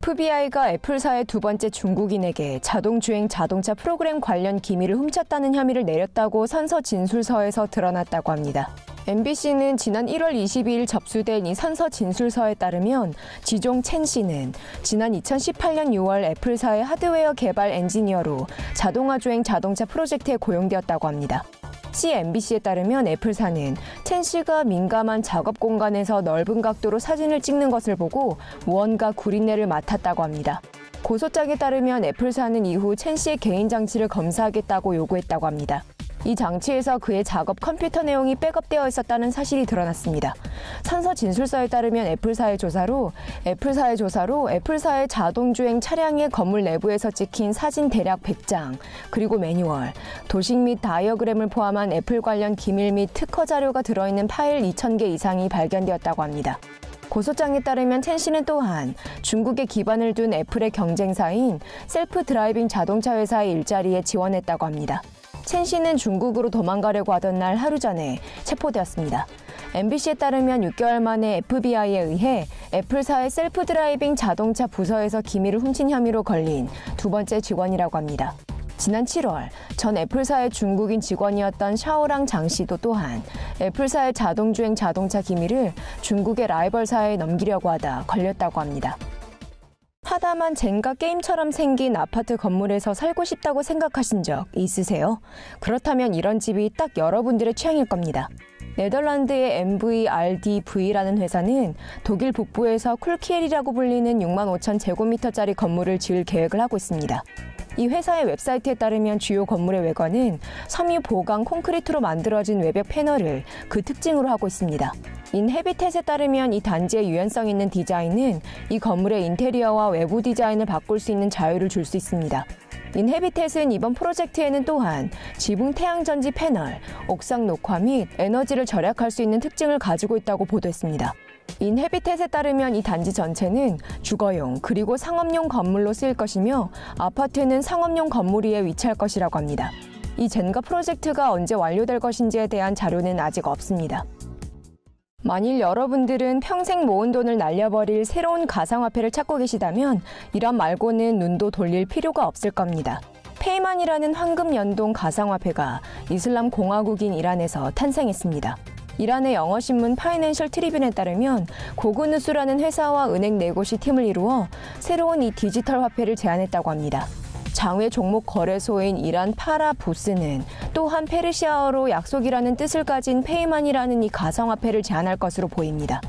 FBI가 애플사의 두 번째 중국인에게 자동주행 자동차 프로그램 관련 기밀을 훔쳤다는 혐의를 내렸다고 선서 진술서에서 드러났다고 합니다. MBC는 지난 1월 22일 접수된 이 선서 진술서에 따르면 지종 첸 씨는 지난 2018년 6월 애플사의 하드웨어 개발 엔지니어로 자동화 주행 자동차 프로젝트에 고용되었다고 합니다. CNBC에 따르면 애플사는 첸 씨가 민감한 작업 공간에서 넓은 각도로 사진을 찍는 것을 보고 무언가 구린내를 맡았다고 합니다. 고소장에 따르면 애플사는 이후 첸 씨의 개인 장치를 검사하겠다고 요구했다고 합니다. 이 장치에서 그의 작업 컴퓨터 내용이 백업되어 있었다는 사실이 드러났습니다. 선서 진술서에 따르면 애플사의 조사로 애플사의 자동주행 차량의 건물 내부에서 찍힌 사진 대략 100장, 그리고 매뉴얼, 도식 및 다이어그램을 포함한 애플 관련 기밀 및 특허 자료가 들어있는 파일 2,000개 이상이 발견되었다고 합니다. 고소장에 따르면 첸 씨는 또한 중국에 기반을 둔 애플의 경쟁사인 셀프 드라이빙 자동차 회사의 일자리에 지원했다고 합니다. 첸 씨는 중국으로 도망가려고 하던 날 하루 전에 체포되었습니다. MBC에 따르면 6개월 만에 FBI에 의해 애플사의 셀프 드라이빙 자동차 부서에서 기밀을 훔친 혐의로 걸린 두 번째 직원이라고 합니다. 지난 7월 전 애플사의 중국인 직원이었던 샤오랑 장 씨도 또한 애플사의 자동주행 자동차 기밀을 중국의 라이벌사에 넘기려고 하다 걸렸다고 합니다. 하다만 젠가 게임처럼 생긴 아파트 건물에서 살고 싶다고 생각하신 적 있으세요? 그렇다면 이런 집이 딱 여러분들의 취향일 겁니다. 네덜란드의 MVRDV라는 회사는 독일 북부에서 쿨키엘이라고 불리는 65,000제곱미터짜리 건물을 지을 계획을 하고 있습니다. 이 회사의 웹사이트에 따르면 주요 건물의 외관은 섬유 보강 콘크리트로 만들어진 외벽 패널을 그 특징으로 하고 있습니다. 인헤비텟에 따르면 이 단지의 유연성 있는 디자인은 이 건물의 인테리어와 외부 디자인을 바꿀 수 있는 자유를 줄 수 있습니다. 인헤비텟은 이번 프로젝트에는 또한 지붕 태양전지 패널, 옥상 녹화 및 에너지를 절약할 수 있는 특징을 가지고 있다고 보도했습니다. 인헤비텟에 따르면 이 단지 전체는 주거용 그리고 상업용 건물로 쓰일 것이며 아파트는 상업용 건물 위에 위치할 것이라고 합니다. 이 젠가 프로젝트가 언제 완료될 것인지에 대한 자료는 아직 없습니다. 만일 여러분들은 평생 모은 돈을 날려버릴 새로운 가상화폐를 찾고 계시다면 이란 말고는 눈도 돌릴 필요가 없을 겁니다. 페이만이라는 황금 연동 가상화폐가 이슬람 공화국인 이란에서 탄생했습니다. 이란의 영어신문 파이낸셜 트리뷴에 따르면 고그누스라는 회사와 은행 4곳이 팀을 이루어 새로운 이 디지털 화폐를 제안했다고 합니다. 장외 종목 거래소인 이란 파라보스는 또한 페르시아어로 약속이라는 뜻을 가진 페이만이라는 이 가상화폐를 제안할 것으로 보입니다.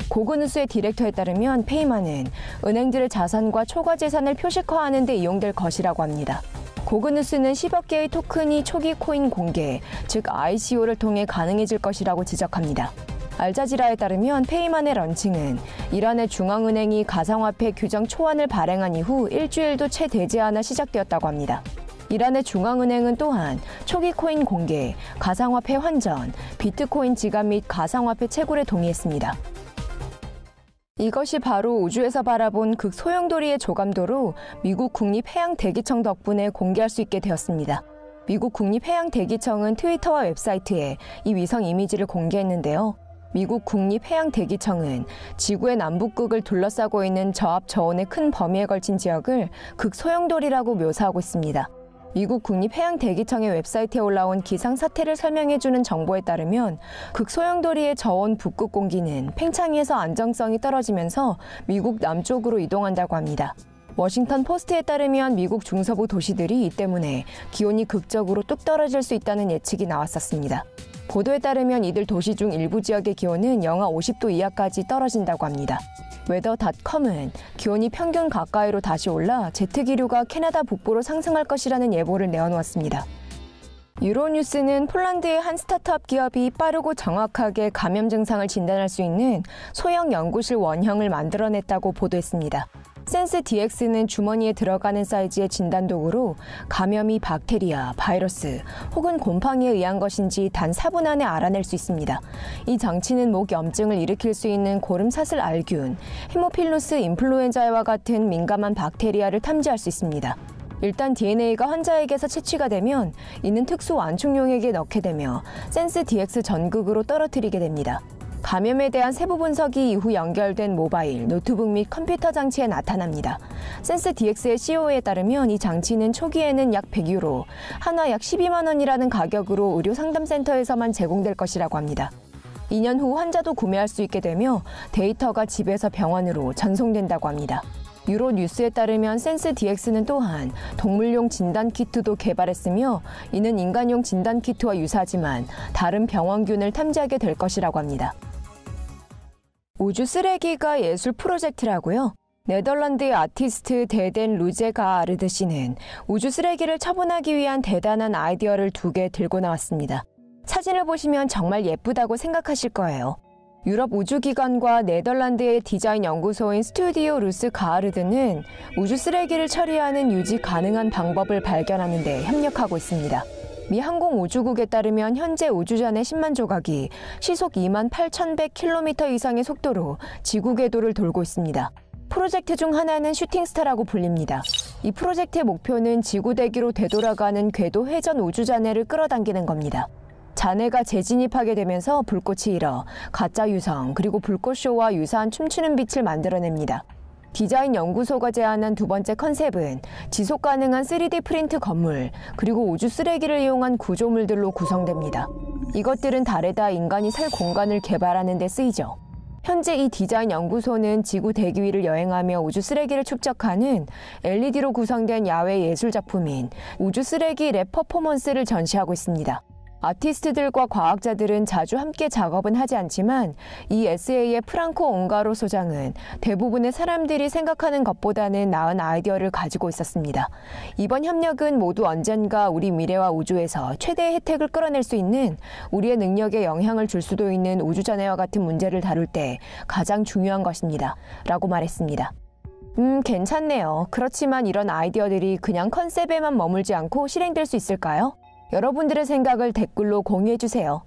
고그누스의 디렉터에 따르면 페이만은 은행들의 자산과 초과 재산을 표식화하는 데 이용될 것이라고 합니다. 고그누스는 10억 개의 토큰이 초기 코인 공개, 즉 ICO를 통해 가능해질 것이라고 지적합니다. 알자지라에 따르면 페이만의 런칭은 이란의 중앙은행이 가상화폐 규정 초안을 발행한 이후 일주일도 채 되지 않아 시작되었다고 합니다. 이란의 중앙은행은 또한 초기 코인 공개, 가상화폐 환전, 비트코인 지갑 및 가상화폐 채굴에 동의했습니다. 이것이 바로 우주에서 바라본 극소형도리의 조감도로 미국 국립해양대기청 덕분에 공개할 수 있게 되었습니다. 미국 국립해양대기청은 트위터와 웹사이트에 이 위성 이미지를 공개했는데요. 미국 국립해양대기청은 지구의 남북극을 둘러싸고 있는 저압저온의 큰 범위에 걸친 지역을 극소형돌이라고 묘사하고 있습니다. 미국 국립해양대기청의 웹사이트에 올라온 기상사태를 설명해주는 정보에 따르면 극소형돌이의 저온 북극 공기는 팽창해서 안정성이 떨어지면서 미국 남쪽으로 이동한다고 합니다. 워싱턴 포스트에 따르면 미국 중서부 도시들이 이 때문에 기온이 극적으로 뚝 떨어질 수 있다는 예측이 나왔었습니다. 보도에 따르면 이들 도시 중 일부 지역의 기온은 영하 50도 이하까지 떨어진다고 합니다. 웨더닷컴은 기온이 평균 가까이로 다시 올라 제트기류가 캐나다 북부로 상승할 것이라는 예보를 내어놓았습니다. 유로뉴스는 폴란드의 한 스타트업 기업이 빠르고 정확하게 감염 증상을 진단할 수 있는 소형 연구실 원형을 만들어냈다고 보도했습니다. 센스DX는 주머니에 들어가는 사이즈의 진단도구로 감염이 박테리아, 바이러스 혹은 곰팡이에 의한 것인지 단 4분 안에 알아낼 수 있습니다. 이 장치는 목 염증을 일으킬 수 있는 고름사슬 알균, 헤모필루스 인플루엔자와 같은 민감한 박테리아를 탐지할 수 있습니다. 일단 DNA가 환자에게서 채취가 되면 이는 특수 완충용액에 넣게 되며 센스DX 전극으로 떨어뜨리게 됩니다. 감염에 대한 세부 분석이 이후 연결된 모바일, 노트북 및 컴퓨터 장치에 나타납니다. 센스DX의 CEO에 따르면 이 장치는 초기에는 약 100유로, 하나 약 12만 원이라는 가격으로 의료 상담센터에서만 제공될 것이라고 합니다. 2년 후 환자도 구매할 수 있게 되며 데이터가 집에서 병원으로 전송된다고 합니다. 유로 뉴스에 따르면 센스DX는 또한 동물용 진단키트도 개발했으며 이는 인간용 진단키트와 유사하지만 다른 병원균을 탐지하게 될 것이라고 합니다. 우주 쓰레기가 예술 프로젝트라고요? 네덜란드의 아티스트 데덴 루제가아르드 씨는 우주 쓰레기를 처분하기 위한 대단한 아이디어를 2개 들고 나왔습니다. 사진을 보시면 정말 예쁘다고 생각하실 거예요. 유럽 우주기관과 네덜란드의 디자인 연구소인 스튜디오 루스 가아르드는 우주 쓰레기를 처리하는 유지 가능한 방법을 발견하는 데 협력하고 있습니다. 미 항공우주국에 따르면 현재 우주잔의 10만 조각이 시속 28,100km 이상의 속도로 지구 궤도를 돌고 있습니다. 프로젝트 중 하나는 슈팅스타라고 불립니다. 이 프로젝트의 목표는 지구 대기로 되돌아가는 궤도 회전 우주잔해를 끌어당기는 겁니다. 잔해가 재진입하게 되면서 불꽃이 일어 가짜 유성 그리고 불꽃쇼와 유사한 춤추는 빛을 만들어냅니다. 디자인 연구소가 제안한 2번째 컨셉은 지속 가능한 3D 프린트 건물 그리고 우주 쓰레기를 이용한 구조물들로 구성됩니다. 이것들은 달에다 인간이 살 공간을 개발하는 데 쓰이죠. 현재 이 디자인 연구소는 지구 대기 위를 여행하며 우주 쓰레기를 축적하는 LED로 구성된 야외 예술 작품인 우주 쓰레기 랩 퍼포먼스를 전시하고 있습니다. 아티스트들과 과학자들은 자주 함께 작업은 하지 않지만 이 SA의 프랑코 옹가로 소장은 대부분의 사람들이 생각하는 것보다는 나은 아이디어를 가지고 있었습니다. 이번 협력은 모두 언젠가 우리 미래와 우주에서 최대의 혜택을 끌어낼 수 있는 우리의 능력에 영향을 줄 수도 있는 우주잔해와 같은 문제를 다룰 때 가장 중요한 것입니다. 라고 말했습니다. 괜찮네요. 그렇지만 이런 아이디어들이 그냥 컨셉에만 머물지 않고 실행될 수 있을까요? 여러분들의 생각을 댓글로 공유해주세요.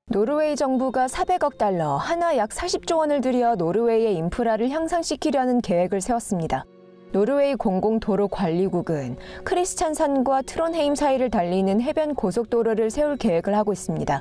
노르웨이 정부가 400억 달러, 하나 약 40조 원을 들여 노르웨이의 인프라를 향상시키려는 계획을 세웠습니다. 노르웨이 공공도로관리국은 크리스찬산과 트론헤임 사이를 달리는 해변 고속도로를 세울 계획을 하고 있습니다.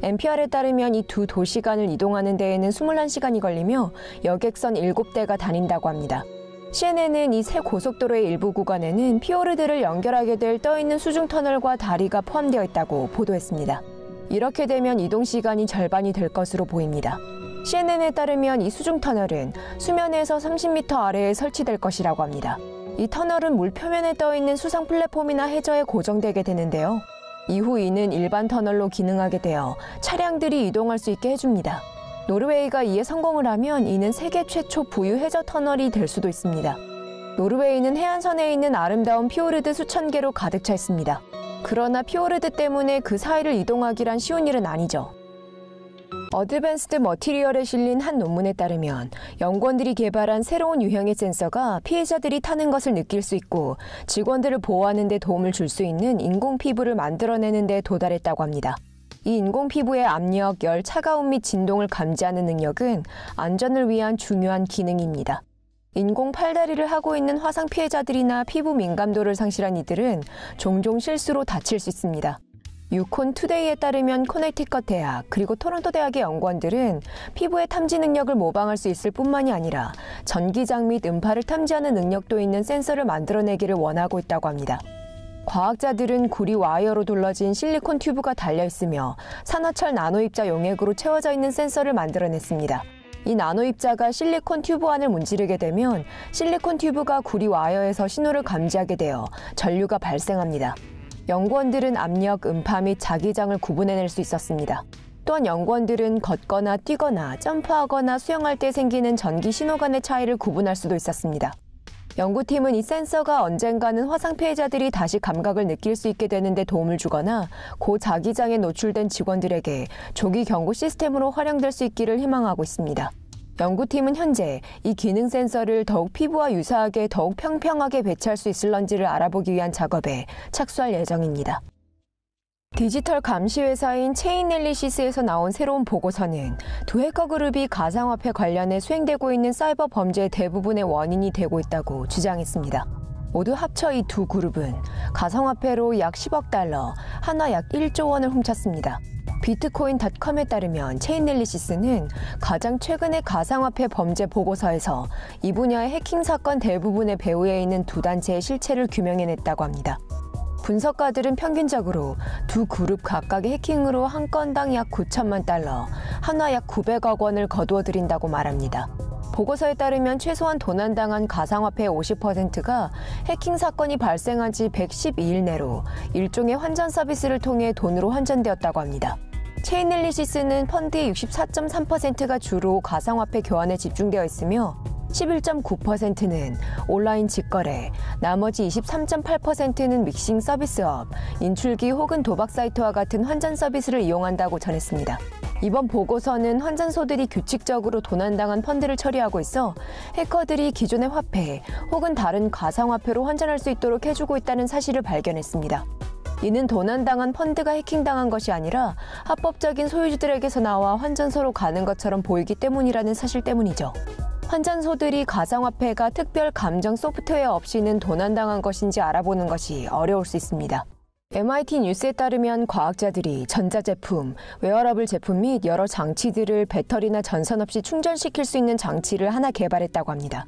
NPR에 따르면 이 2 도시 간을 이동하는 데에는 21시간이 걸리며 여객선 7대가 다닌다고 합니다. CNN은 이 새 고속도로의 일부 구간에는 피오르드를 연결하게 될 떠있는 수중터널과 다리가 포함되어 있다고 보도했습니다. 이렇게 되면 이동시간이 절반이 될 것으로 보입니다. CNN에 따르면 이 수중터널은 수면에서 30m 아래에 설치될 것이라고 합니다. 이 터널은 물 표면에 떠있는 수상 플랫폼이나 해저에 고정되게 되는데요. 이후 이는 일반 터널로 기능하게 되어 차량들이 이동할 수 있게 해줍니다. 노르웨이가 이에 성공을 하면 이는 세계 최초 부유 해저 터널이 될 수도 있습니다. 노르웨이는 해안선에 있는 아름다운 피오르드 수천 개로 가득 차 있습니다. 그러나 피오르드 때문에 그 사이를 이동하기란 쉬운 일은 아니죠. 어드밴스드 머티리얼에 실린 한 논문에 따르면 연구원들이 개발한 새로운 유형의 센서가 피해자들이 타는 것을 느낄 수 있고 직원들을 보호하는 데 도움을 줄 수 있는 인공 피부를 만들어내는 데 도달했다고 합니다. 이 인공 피부의 압력, 열, 차가움 및 진동을 감지하는 능력은 안전을 위한 중요한 기능입니다. 인공 팔다리를 하고 있는 화상 피해자들이나 피부 민감도를 상실한 이들은 종종 실수로 다칠 수 있습니다. 유콘 투데이에 따르면 코네티컷 대학 그리고 토론토 대학의 연구원들은 피부의 탐지 능력을 모방할 수 있을 뿐만이 아니라 전기장 및 음파를 탐지하는 능력도 있는 센서를 만들어내기를 원하고 있다고 합니다. 과학자들은 구리 와이어로 둘러진 실리콘 튜브가 달려있으며 산화철 나노입자 용액으로 채워져 있는 센서를 만들어냈습니다. 이 나노입자가 실리콘 튜브 안을 문지르게 되면 실리콘 튜브가 구리 와이어에서 신호를 감지하게 되어 전류가 발생합니다. 연구원들은 압력, 음파 및 자기장을 구분해낼 수 있었습니다. 또한 연구원들은 걷거나 뛰거나 점프하거나 수영할 때 생기는 전기 신호 간의 차이를 구분할 수도 있었습니다. 연구팀은 이 센서가 언젠가는 화상 피해자들이 다시 감각을 느낄 수 있게 되는 데 도움을 주거나 고자기장에 노출된 직원들에게 조기 경고 시스템으로 활용될 수 있기를 희망하고 있습니다. 연구팀은 현재 이 기능 센서를 더욱 피부와 유사하게 더욱 평평하게 배치할 수 있을런지를 알아보기 위한 작업에 착수할 예정입니다. 디지털 감시 회사인 체인앨리시스에서 나온 새로운 보고서는 2 해커 그룹이 가상화폐 관련해 수행되고 있는 사이버 범죄의 대부분의 원인이 되고 있다고 주장했습니다. 모두 합쳐 이 2 그룹은 가상화폐로 약 10억 달러, 하나 약 1조 원을 훔쳤습니다. 비트코인닷컴에 따르면 체인넬리시스는 가장 최근의 가상화폐 범죄 보고서에서 이 분야의 해킹 사건 대부분의 배후에 있는 두 단체의 실체를 규명해냈다고 합니다. 분석가들은 평균적으로 두 그룹 각각의 해킹으로 한 건당 약 9천만 달러, 한화 약 900억 원을 거두어들인다고 말합니다. 보고서에 따르면 최소한 도난당한 가상화폐의 50%가 해킹 사건이 발생한 지 112일 내로 일종의 환전 서비스를 통해 돈으로 환전되었다고 합니다. 체인넬리시스는 펀드의 64.3%가 주로 가상화폐 교환에 집중되어 있으며 11.9%는 온라인 직거래, 나머지 23.8%는 믹싱 서비스업, 인출기 혹은 도박 사이트와 같은 환전 서비스를 이용한다고 전했습니다. 이번 보고서는 환전소들이 규칙적으로 도난당한 펀드를 처리하고 있어 해커들이 기존의 화폐 혹은 다른 가상화폐로 환전할 수 있도록 해주고 있다는 사실을 발견했습니다. 이는 도난당한 펀드가 해킹당한 것이 아니라 합법적인 소유주들에게서 나와 환전소로 가는 것처럼 보이기 때문이라는 사실 때문이죠. 환전소들이 가상화폐가 특별 감정 소프트웨어 없이는 도난당한 것인지 알아보는 것이 어려울 수 있습니다. MIT 뉴스에 따르면 과학자들이 전자제품, 웨어러블 제품 및 여러 장치들을 배터리나 전선 없이 충전시킬 수 있는 장치를 하나 개발했다고 합니다.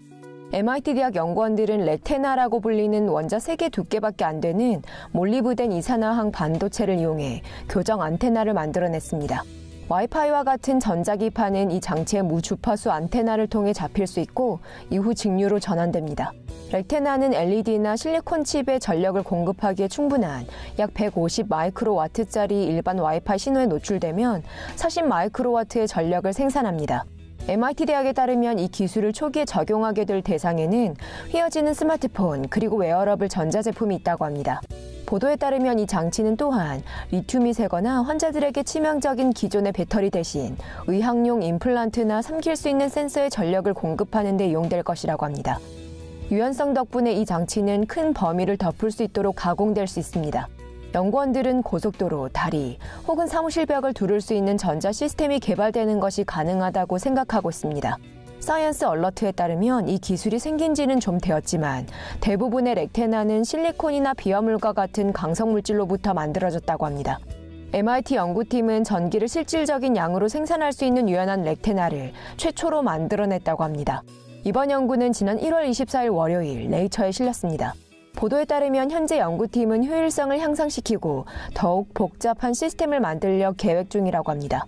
MIT 대학 연구원들은 레테나라고 불리는 원자 3개 두께밖에 안 되는 몰리브덴 이산화황 반도체를 이용해 교정 안테나를 만들어냈습니다. 와이파이와 같은 전자기파는 이 장치의 무주파수 안테나를 통해 잡힐 수 있고 이후 직류로 전환됩니다. 레테나는 LED나 실리콘 칩에 전력을 공급하기에 충분한 약 150 마이크로와트짜리 일반 와이파이 신호에 노출되면 40 마이크로와트의 전력을 생산합니다. MIT 대학에 따르면 이 기술을 초기에 적용하게 될 대상에는 휘어지는 스마트폰 그리고 웨어러블 전자제품이 있다고 합니다. 보도에 따르면 이 장치는 또한 리튬이 새거나 환자들에게 치명적인 기존의 배터리 대신 의학용 임플란트나 삼킬 수 있는 센서의 전력을 공급하는 데 이용될 것이라고 합니다. 유연성 덕분에 이 장치는 큰 범위를 덮을 수 있도록 가공될 수 있습니다. 연구원들은 고속도로, 다리 혹은 사무실 벽을 두를 수 있는 전자 시스템이 개발되는 것이 가능하다고 생각하고 있습니다. 사이언스 얼러트에 따르면 이 기술이 생긴 지는 좀 되었지만 대부분의 레테나는 실리콘이나 비화물과 같은 강성물질로부터 만들어졌다고 합니다. MIT 연구팀은 전기를 실질적인 양으로 생산할 수 있는 유연한 레테나를 최초로 만들어냈다고 합니다. 이번 연구는 지난 1월 24일 월요일 네이처에 실렸습니다. 보도에 따르면 현재 연구팀은 효율성을 향상시키고 더욱 복잡한 시스템을 만들려 계획 중이라고 합니다.